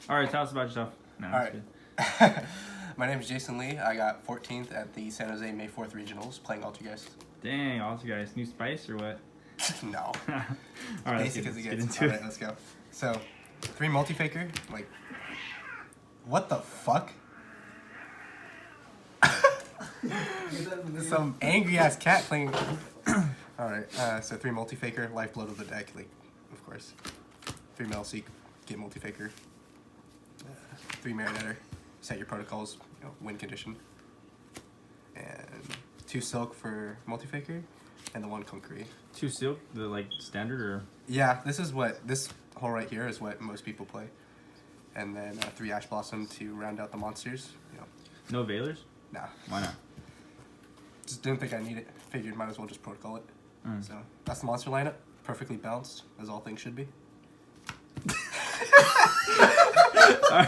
All right, tell us about yourself. No, All that's right. good. My name is Jason Lee. I got 14th at the San Jose May 4th Regionals playing Altergeist. Dang, Altergeist, new spice or what? No. All right, Basic as it get gets. into All it. right, let's go. So, 3 multi-faker. Like, what the fuck? Some angry ass cat playing. All right. So 3 multi-faker, lifeblood of the deck. Like, of course. 3 Metal Seek, get multi-faker. 3 Marionetter, set your protocols, win condition. And 2 Silk for multi-faker, and the 1 Concrete. 2 silk, the like standard or? Yeah, this hole right here is what most people play. And then 3 Ash Blossom to round out the monsters. No Veilers? Nah. Why not? Just didn't think I need it. Figured might as well just protocol it. Mm. So that's the monster lineup. Perfectly balanced, as all things should be. All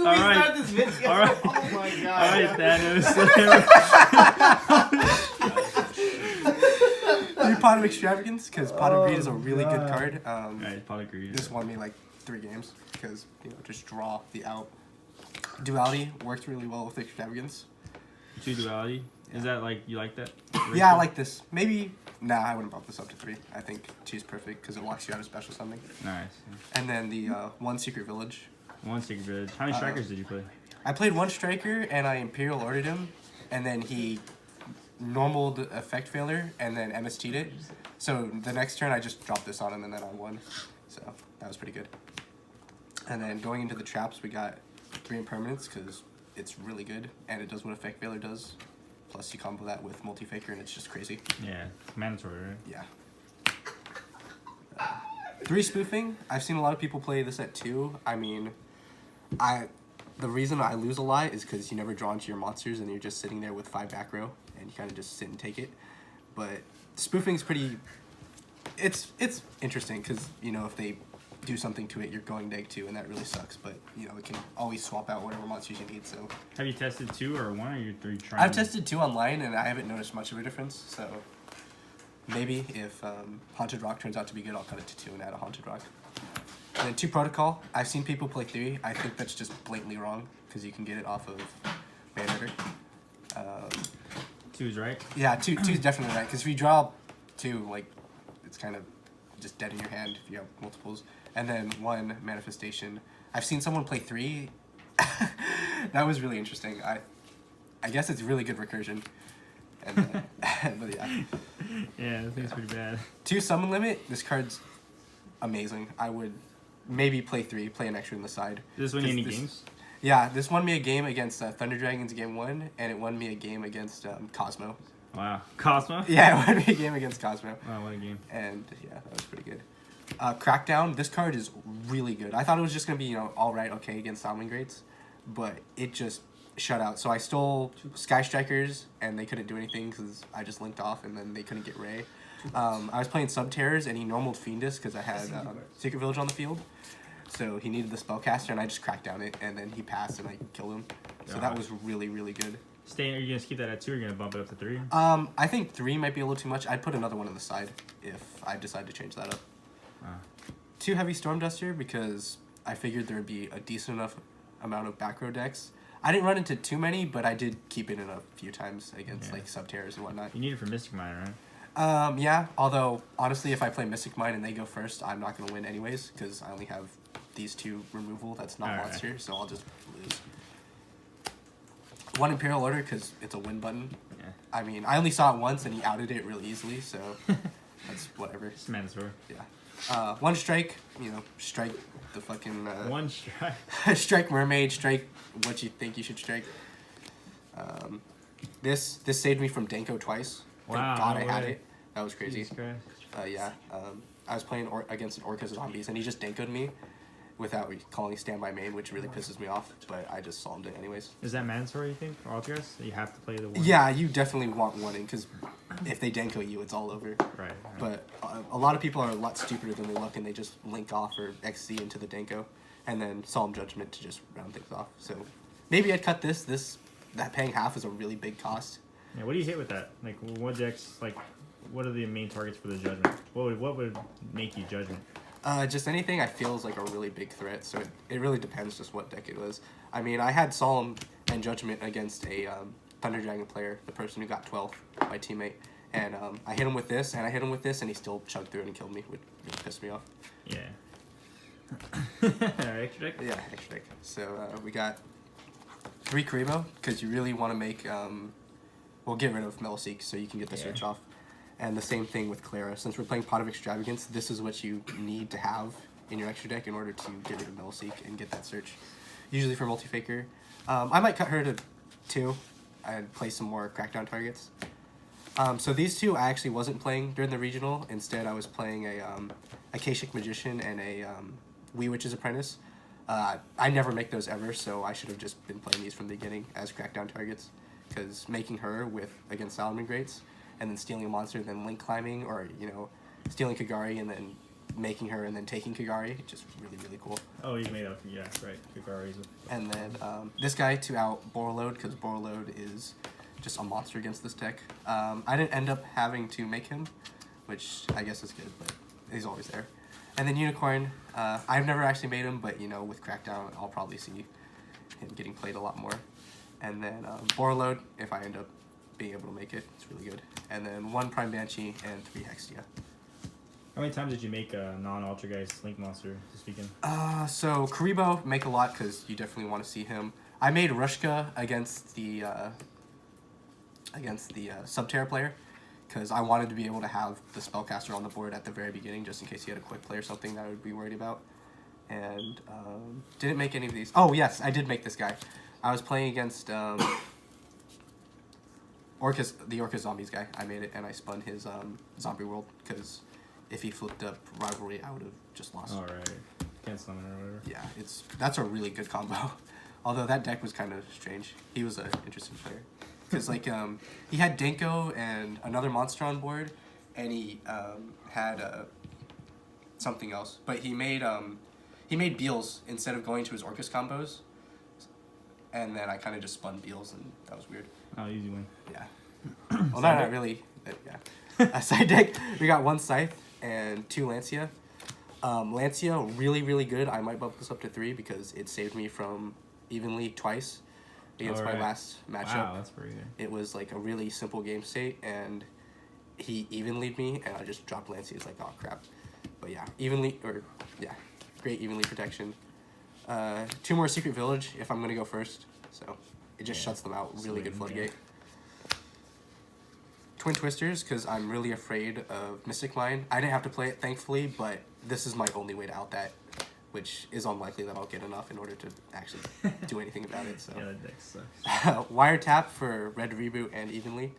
right. This video? All right. Oh my god. All right, Thanos. 3 Pot of Extravagance, because Pot of Greed is a really good card. Alright, pot of greed. This won me like 3 games, because, just draw the out. Duality worked really well with Extravagance. 2 duality. Yeah. Is that like, you like that? Yeah, I like this. Maybe, nah, I wouldn't bump this up to 3. I think 2 is perfect, because it locks you out of special something. Nice. And then the 1 Secret Village. 1 secret village. How many strikers did you play? I played 1 striker, and I Imperial Ordered him, and then he normaled effect failure, and then MST'd it. So the next turn, I just dropped this on him, and then I won. So that was pretty good. And then going into the traps, we got 3 Impermanents, because it's really good, and it does what effect failure does. Plus, you combo that with multi-faker, and it's just crazy. Yeah, it's mandatory, right? Yeah. 3 Spoofing. I've seen a lot of people play this at 2. I mean, the reason I lose a lot is because you never draw into your monsters and you're just sitting there with 5 back row and you kind of just sit and take it. But spoofing is pretty. It's interesting because if they do something to it, you're going -2 and that really sucks. But it can always swap out whatever monsters you need. So Have you tested 2 or 1 or you 3 trying? I've tested 2 online and I haven't noticed much of a difference. So maybe if Haunted Rock turns out to be good, I'll cut it to 2 and add a Haunted Rock. And then 2 Protocol. I've seen people play 3. I think that's just blatantly wrong because you can get it off of Manhunter. 2's right? Yeah, 2 is definitely right because if you draw 2, like it's kind of just dead in your hand if you have multiples. And then 1 Manifestation. I've seen someone play 3. That was really interesting. I guess it's really good recursion. And but yeah. Yeah, I think it's pretty bad. 2 Summon Limit. This card's amazing. I would maybe play 3, play an extra in the side. Does this win you any games? Yeah, this won me a game against Thunder Dragons game 1, and it won me a game against Cosmo. Wow. Cosmo? Yeah, it won me a game against Cosmo. Wow, what a game. And yeah, that was pretty good. Crackdown, this card is really good. I thought it was just going to be, alright, okay against Salmon Greats, but it just shut out. So I stole Sky Strikers, and they couldn't do anything because I just linked off, and then they couldn't get Ray. I was playing Sub-Terrors, and he normaled Fiendus because I had Secret Village on the field. So he needed the Spellcaster, and I just cracked down it, and then he passed, and I killed him. So that was really, really good. Are you going to keep that at 2 or are you going to bump it up to 3? I think 3 might be a little too much. I'd put another one on the side if I decide to change that up. 2 Heavy Storm Duster because I figured there would be a decent enough amount of back row decks. I didn't run into too many, but I did keep it in a few times against like Sub-Terrors and whatnot. You need it for Mystic Mine, right? Yeah, although honestly if I play Mystic Mine and they go first, I'm not going to win anyways because I only have these 2 removal that's not monster, so I'll just lose. 1 Imperial Order because it's a win button. Yeah. I mean, I only saw it once and he outed it really easily, so that's whatever. It's mandatory. Yeah. 1 Strike, strike the fucking... 1 strike. Strike Mermaid, strike what you think you should strike. This saved me from Denko twice. Wow, Thank God no I had way. it. That was crazy. Jesus Christ. Yeah. I was playing against an Orca Zombies, and he just Denko'd me without calling standby main, which really pisses me off, but I just solved it anyways. Is that mandatory, you think, for Altergeist? You have to play the 1? Yeah, you definitely want 1 in, because if they Denko you, it's all over. Right. But a lot of people are a lot stupider than they look, and they just link off or XC into the Denko, and then Solemn Judgment to just round things off. So maybe I'd cut that paying half is a really big cost. Yeah, what do you hit with that? Like, what decks, like, what are the main targets for the Judgment? What would make you Judgment? Just anything I feel is like a really big threat, so it really depends just what deck it was. I mean, I had Solemn and Judgment against a Thunder Dragon player, the person who got 12th, my teammate, and I hit him with this, and I hit him with this, and he still chugged through it and killed me, which really pissed me off. Yeah. Extra deck? Yeah, extra deck. So we got 3 Karibo, because you really want to make, well, get rid of Metalseek so you can get the search off. And the same thing with Clara. Since we're playing Pot of Extravagance, this is what you need to have in your extra deck in order to get rid of Metalseek and get that search. Usually for Multi-Faker. I might cut her to 2 and play some more Crackdown targets. So these 2 I actually wasn't playing during the regional. Instead, I was playing a Akashic Magician and a Wee Witch's Apprentice. I never make those ever, so I should have just been playing these from the beginning as Crackdown targets. Because making her against Salomon Greats, and then stealing a monster, then link climbing, or, you know, stealing Kagari and then making her and then taking Kagari, just really, really cool. Oh, you made up, yeah, right, Kagari's. And then this guy to out Borreload, because Borreload is just a monster against this deck. I didn't end up having to make him, which I guess is good, but he's always there. And then Unicorn, I've never actually made him, but, you know, with Crackdown, I'll probably see him getting played a lot more. And then Borreload, if I end up being able to make it, it's really good. And then 1 Prime Banshee and 3 Hextia. How many times did you make a non-Altergeist Link monster this weekend? So Karibo, make a lot because you definitely want to see him. I made Rushka against the Subterra player because I wanted to be able to have the Spellcaster on the board at the very beginning just in case he had a quick play or something that I would be worried about. And didn't make any of these. Oh, yes, I did make this guy. I was playing against the Orca Zombies guy. I made it, and I spun his Zombie World, because if he flipped up Rivalry, I would have just lost. Alright. Can't summon or whatever. Yeah, that's a really good combo. Although that deck was kind of strange. He was an interesting player. Because, like, he had Denko and another monster on board, and he had something else. But he made Beals instead of going to his Orcus combos. And then I kind of just spun Beals, and that was weird. Oh, easy win. Yeah. Well, not really. But yeah. A side deck, we got 1 Scythe and 2 Lancia. Lancia, really, really good. I might bump this up to 3 because it saved me from evenly twice against my last matchup. Wow, that's pretty good. It was like a really simple game state, and he evenly'd me, and I just dropped Lancia. It's like, oh, crap. But yeah, great evenly protection. 2 more Secret Village if I'm going to go first. So it just shuts them out. Really good floodgate. Twin Twisters, because I'm really afraid of Mystic Mine. I didn't have to play it, thankfully, but this is my only way to out that, which is unlikely that I'll get enough in order to actually do anything about it. So Yeah, that deck sucks. Wiretap for Red Reboot and Evenly.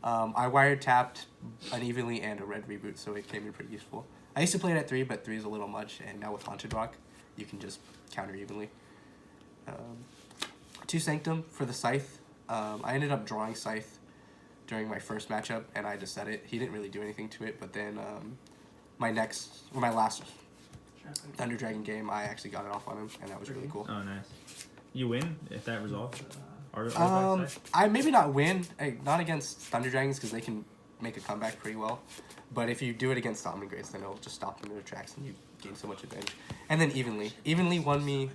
I wiretapped an Evenly and a Red Reboot, so it came in pretty useful. I used to play it at 3, but 3 is a little much, and now with Haunted Rock, you can just counter Evenly. 2 Sanctum for the Scythe. I ended up drawing Scythe during my first matchup, and I just said it. He didn't really do anything to it, but then my last Thunder Dragon game, I actually got it off on him, and that was really cool. Oh, nice. You win if that resolved? I maybe not win, not against Thunder Dragons, because they can make a comeback pretty well. But if you do it against Salmon Grades, then it'll just stop them in their tracks, and you gain so much advantage. And then Evenly. Evenly won me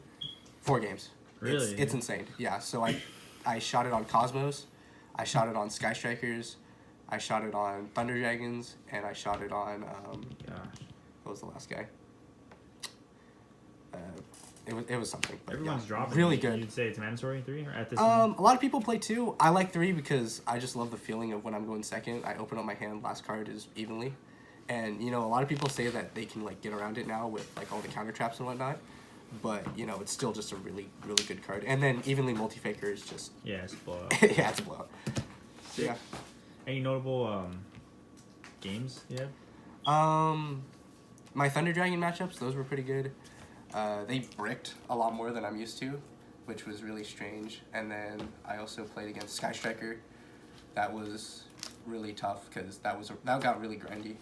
4 games. Really? It's insane. Yeah, so I shot it on Cosmos, I shot it on Sky Strikers, I shot it on Thunder Dragons, and I shot it on, what was the last guy? It was something. But Everyone's dropping. Really good. You'd say it's mandatory 3 or at this? A lot of people play 2. I like 3 because I just love the feeling of when I'm going second. I open up my hand, last card is Evenly. And, you know, a lot of people say that they can, like, get around it now with, like, all the counter traps and whatnot. But, you know, it's still just a really, really good card. And then Evenly Multi-Faker is just... Yeah, it's a blowout. Yeah, it's a blowout. Sick. Yeah. Any notable games you had? My Thunder Dragon matchups, those were pretty good. They bricked a lot more than I'm used to, which was really strange. And then I also played against Sky Striker. That was really tough because that got really grindy.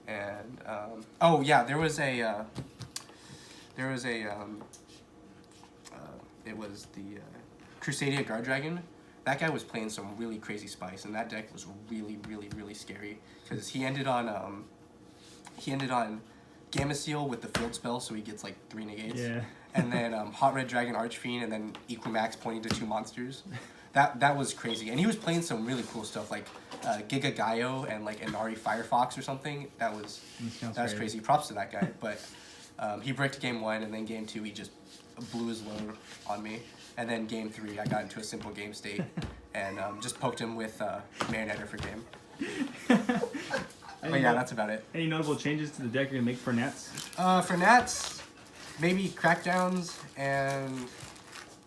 And oh yeah, it was the Crusadia Guard Dragon. That guy was playing some really crazy spice, and that deck was really, really, really scary because he ended on Gamma Seal with the field spell, so he gets like 3 negates. Yeah. And then Hot Red Dragon Archfiend, and then Equimax pointing to 2 monsters. That was crazy. And he was playing some really cool stuff, like Giga Gaio and like Inari Firefox or something. That was crazy. Props to that guy. But he bricked game 1, and then game 2 he just blew his load on me. And then game 3 I got into a simple game state and just poked him with Marionette for game. But yeah, that's about it. Any notable changes to the deck you're gonna make for Nats? For Nats, maybe Crackdowns and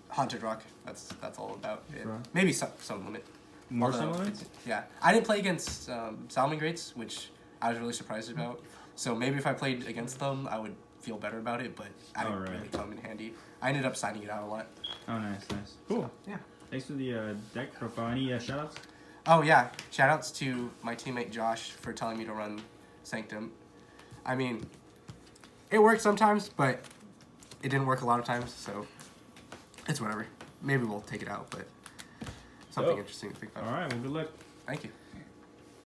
Haunted Rock. That's all about it. Sure. Maybe some limit. More Sun Limits? Yeah. I didn't play against Salmon Greats, which I was really surprised about. So maybe if I played against them, I would feel better about it, but I didn't really come in handy. I ended up signing it out a lot. Oh, nice. Cool. So, yeah. Thanks for the deck profile. Any shoutouts? Oh, yeah. Shoutouts to my teammate Josh for telling me to run Sanctum. I mean, it works sometimes, but it didn't work a lot of times, so it's whatever. Maybe we'll take it out, but something interesting to think about. All right, well, good luck. Thank you.